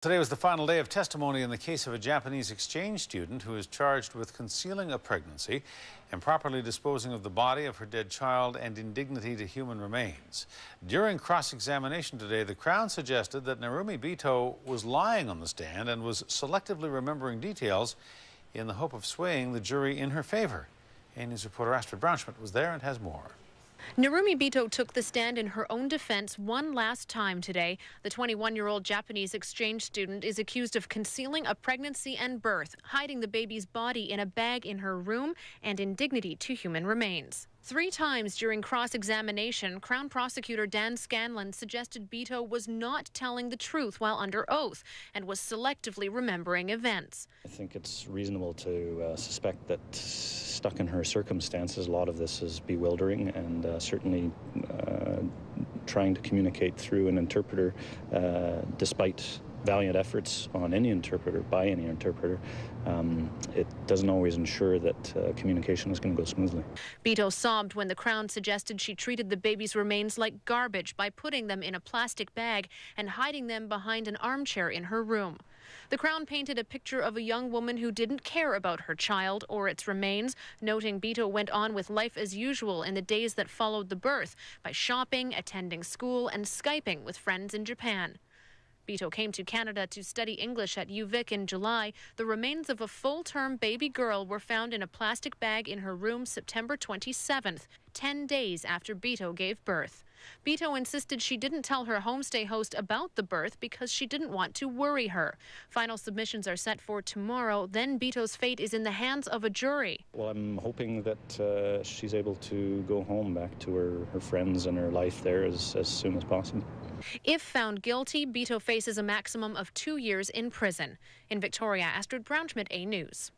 Today was the final day of testimony in the case of a Japanese exchange student who is charged with concealing a pregnancy, improperly disposing of the body of her dead child, and indignity to human remains. During cross-examination today, the Crown suggested that Narumi Bito was lying on the stand and was selectively remembering details in the hope of swaying the jury in her favour. A-News reporter Astrid Braunschmidt was there and has more. Narumi Bito took the stand in her own defense one last time today. The 21-year-old Japanese exchange student is accused of concealing a pregnancy and birth, hiding the baby's body in a bag in her room, and indignity to human remains. 3 times during cross-examination, Crown Prosecutor Dan Scanlon suggested Bito was not telling the truth while under oath and was selectively remembering events. I think it's reasonable to suspect that, stuck in her circumstances, a lot of this is bewildering, and certainly trying to communicate through an interpreter, despite valiant efforts on any interpreter, by any interpreter, it doesn't always ensure that communication is going to go smoothly. Bito sobbed when the Crown suggested she treated the baby's remains like garbage by putting them in a plastic bag and hiding them behind an armchair in her room. The Crown painted a picture of a young woman who didn't care about her child or its remains, noting Bito went on with life as usual in the days that followed the birth by shopping, attending school, and Skyping with friends in Japan. Bito came to Canada to study English at UVic in July. The remains of a full-term baby girl were found in a plastic bag in her room September 27th, 10 days after Bito gave birth. Bito insisted she didn't tell her homestay host about the birth because she didn't want to worry her. Final submissions are set for tomorrow. Then Bito's fate is in the hands of a jury. Well, I'm hoping that she's able to go home back to her friends and her life there as soon as possible. If found guilty, Bito faces a maximum of 2 years in prison. In Victoria, Astrid Braunschmidt, A-News.